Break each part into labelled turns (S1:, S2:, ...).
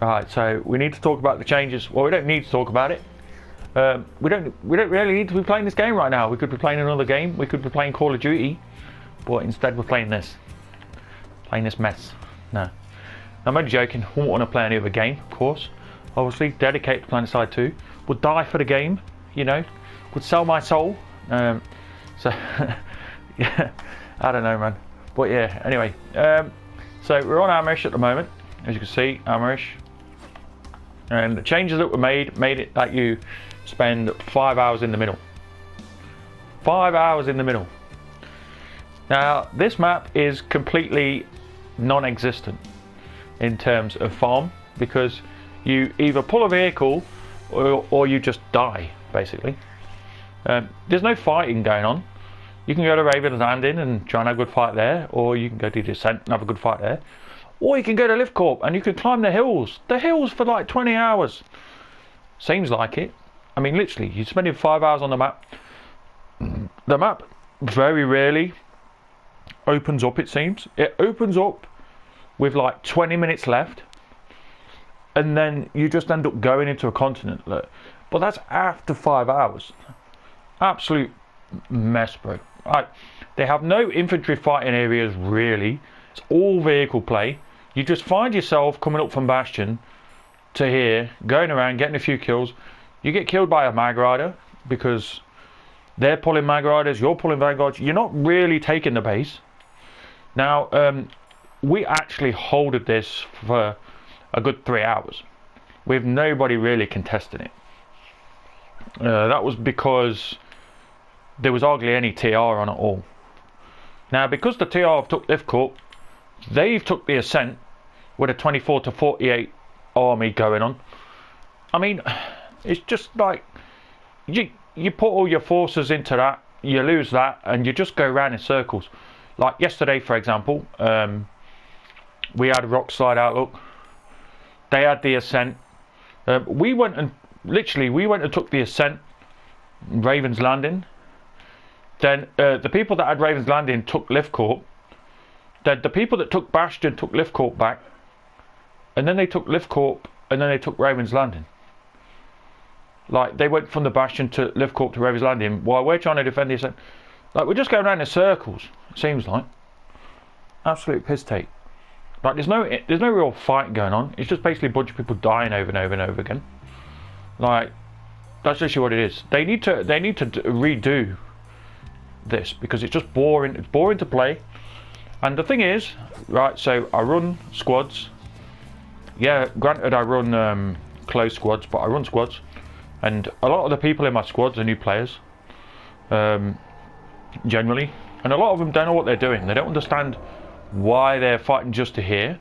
S1: Right, so we need to talk about the changes. Well, we don't need to talk about it. We don't really need to be playing this game right now. We could be playing another game. We could be playing Call of Duty, but instead we're playing this. Playing this mess. No, I'm only joking. Wouldn't want to play any other game, of course. Obviously, dedicated to Planetside2. Would die for the game, you know. Would sell my soul. So, yeah, I don't know, man. But yeah, anyway. So we're on Amerish at the moment, as you can see, Amerish. And the changes that were made it that you spend 5 hours in the middle. 5 hours in the middle. Now, this map is completely non-existent in terms of farm, because you either pull a vehicle or you just die, basically. There's no fighting going on. You can go to Raven's Landing and try and have a good fight there, or you can go to Descent and have a good fight there, or you can go to Lift Corp and you can climb the hills for like 20 hours. Seems like it. I mean, literally, you're spending 5 hours on the map. The map very rarely opens up, it seems. It opens up with like 20 minutes left, and then you just end up going into a continent. Look. But that's after 5 hours. Absolute mess, bro. Right. They have no infantry fighting areas, really. It's all vehicle play. You just find yourself coming up from Bastion to here, going around, getting a few kills. You get killed by a mag rider because they're pulling mag riders, you're pulling vanguards. You're not really taking the base. Now, we actually holded this for a good 3 hours with nobody really contesting it. That was because there was hardly any TR on at all. Now, because the TR have took Lift Corp, they've took the Ascent with a 24 to 48 army going on. I mean, it's just like you put all your forces into that, you lose that, and you just go around in circles. Like yesterday, for example, we had a rock slide outlook. They had the Ascent. We went and took the Ascent, Raven's Landing. Then the people that had Raven's Landing took Lift Corp. Then the people that took Bastion took Lift Corp back. And then they took Lift Corp, and then they took Raven's Landing. Like, they went from the Bastion to Lift Corp to Raven's Landing while we're trying to defend the Ascent. Like, we're just going around in circles, it seems like. Absolute piss take. Like, there's no real fight going on. It's just basically a bunch of people dying over and over and over again. Like, that's literally what it is. They need to redo this, because it's just boring. It's boring to play. And the thing is, right, so I run squads. Yeah, granted I run close squads, but I run squads. And a lot of the people in my squads are new players, generally. And a lot of them don't know what they're doing. They don't understand why they're fighting just to here.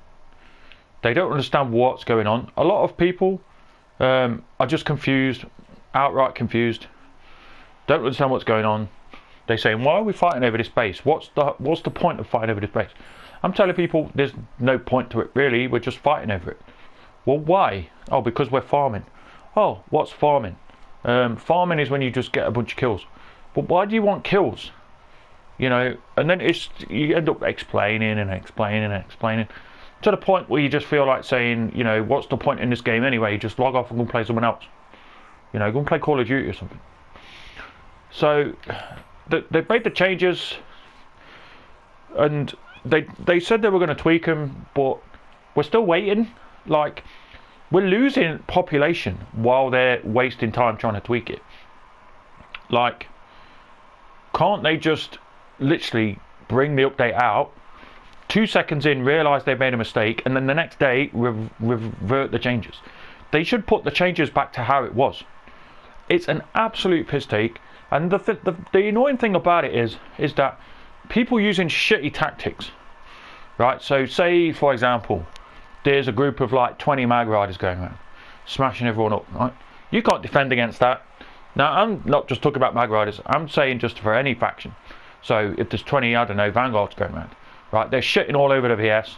S1: They don't understand what's going on. A lot of people are just confused, outright confused. Don't understand what's going on. They're saying, why are we fighting over this base? What's the point of fighting over this base? I'm telling people there's no point to it, really. We're just fighting over it. Well, why? Oh, because we're farming. Oh, what's farming? Farming is when you just get a bunch of kills. But why do you want kills? You know, and then you end up explaining and explaining and explaining to the point where you just feel like saying, you know, what's the point in this game anyway? Just log off and go and play someone else. You know, go and play Call of Duty or something. So they made the changes, and they said they were going to tweak them, but we're still waiting. Like, we're losing population while they're wasting time trying to tweak it. Like, can't they just literally bring the update out, 2 seconds in realise they've made a mistake, and then the next day revert the changes? They should put the changes back to how it was. It's an absolute piss take. And the annoying thing about it is that people using shitty tactics, right? So say, for example, there's a group of like 20 mag riders going around, smashing everyone up, right? You can't defend against that. Now, I'm not just talking about mag riders. I'm saying just for any faction. So if there's 20, I don't know, vanguards going around, right? They're shitting all over the VS.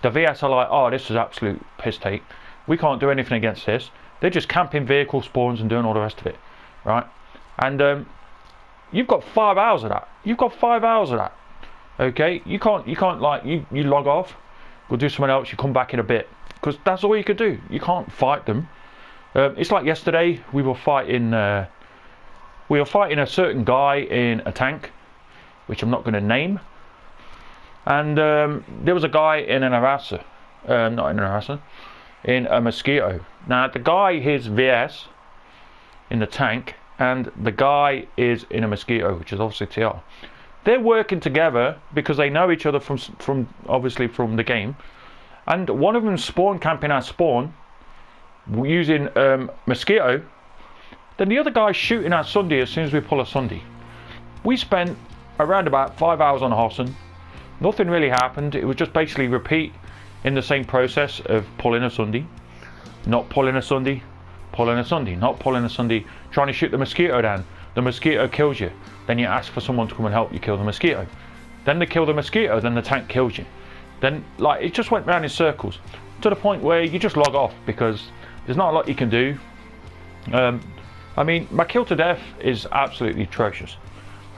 S1: The VS are like, oh, this is absolute piss take. We can't do anything against this. They're just camping vehicle spawns and doing all the rest of it, right? And you've got 5 hours of that. You've got 5 hours of that. Okay, you can't like you log off, go do something else. You come back in a bit. because that's all you could do. You can't fight them. It's like yesterday, we were fighting a certain guy in a tank, which I'm not going to name. And there was a guy in an harasser, not in an harasser, in a mosquito. Now the guy is VS in the tank, and the guy is in a mosquito, which is obviously TR. They're working together because they know each other from obviously from the game, and one of them spawn camping our spawn using mosquito. Then the other guy's shooting at Sunday as soon as we pull a Sunday. We spent around about 5 hours on a Hossen. Nothing really happened. It was just basically repeat in the same process of pulling a Sunday, not pulling a Sunday, pulling a Sunday, not pulling a Sunday, trying to shoot the mosquito down. The mosquito kills you. Then you ask for someone to come and help you kill the mosquito. Then they kill the mosquito, then the tank kills you. Then, like, it just went round in circles to the point where you just log off because there's not a lot you can do. I mean, my kill to death is absolutely atrocious.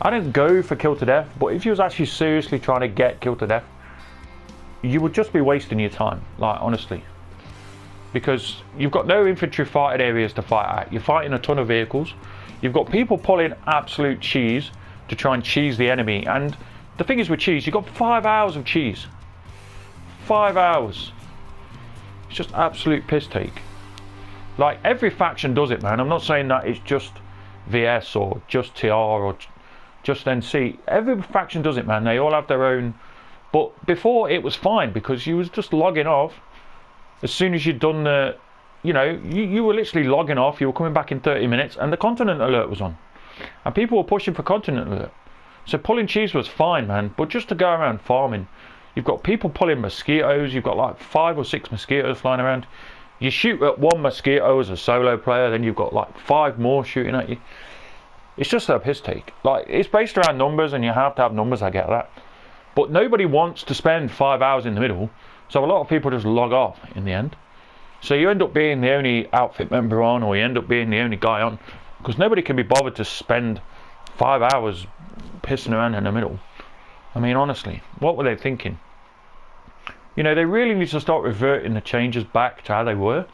S1: I didn't go for kill to death, but if you was actually seriously trying to get kill to death, you would just be wasting your time, like, honestly. Because you've got no infantry fighting areas to fight at. You're fighting a ton of vehicles. You've got people pulling absolute cheese to try and cheese the enemy. And the thing is with cheese, you've got 5 hours of cheese. 5 hours. It's just absolute piss take. Like, every faction does it, man. I'm not saying that it's just VS or just TR or just NC. Every faction does it, man. They all have their own. But before, it was fine because you was just logging off as soon as you'd done the, you know, you were literally logging off. You were coming back in 30 minutes and the continent alert was on. And people were pushing for continent alert. So pulling cheese was fine, man. But just to go around farming, you've got people pulling mosquitoes. You've got like 5 or 6 mosquitoes flying around. You shoot at one mosquito as a solo player, then you've got like 5 more shooting at you. It's just a piss take. Like, it's based around numbers and you have to have numbers, I get that. But nobody wants to spend 5 hours in the middle, so a lot of people just log off in the end. So you end up being the only outfit member on, or you end up being the only guy on, because nobody can be bothered to spend 5 hours pissing around in the middle. I mean, honestly, what were they thinking? You know, they really need to start reverting the changes back to how they were,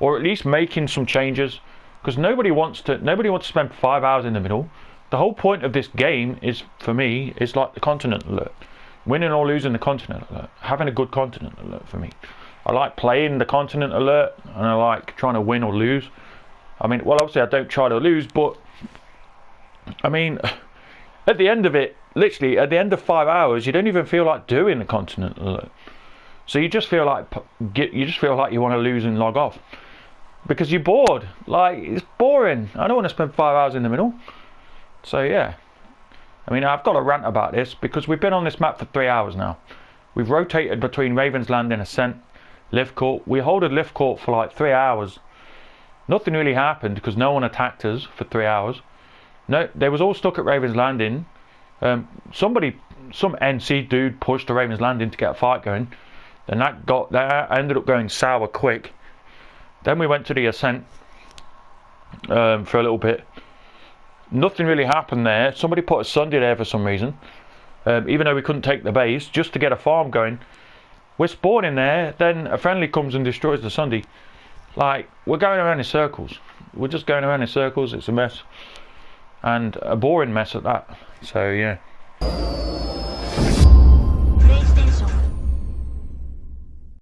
S1: or at least making some changes, because nobody wants to spend 5 hours in the middle. The whole point of this game is, for me, is like the continent alert. Winning or losing the continent alert. Having a good continent alert for me. I like playing the continent alert, and I like trying to win or lose. I mean, well, obviously I don't try to lose, but I mean, at the end of it, literally at the end of 5 hours, you don't even feel like doing the continent alert. So you just feel like you want to lose and log off because you're bored. Like, it's boring. I don't want to spend 5 hours in the middle. So yeah, I mean, I've got to rant about this because we've been on this map for 3 hours now. We've rotated between Raven's Landing, Ascent, Lift Court. We holded Lift Court for like 3 hours. Nothing really happened because no one attacked us for 3 hours. No, they was all stuck at Raven's Landing. Some NC dude pushed to Raven's Landing to get a fight going. Then that ended up going sour quick. Then we went to the Ascent for a little bit. Nothing really happened there. Somebody put a Sunday there for some reason, even though we couldn't take the base, just to get a farm going. We're spawning there, then a friendly comes and destroys the Sunday. Like, we're going around in circles. We're just going around in circles. It's a mess, and a boring mess at that. So yeah.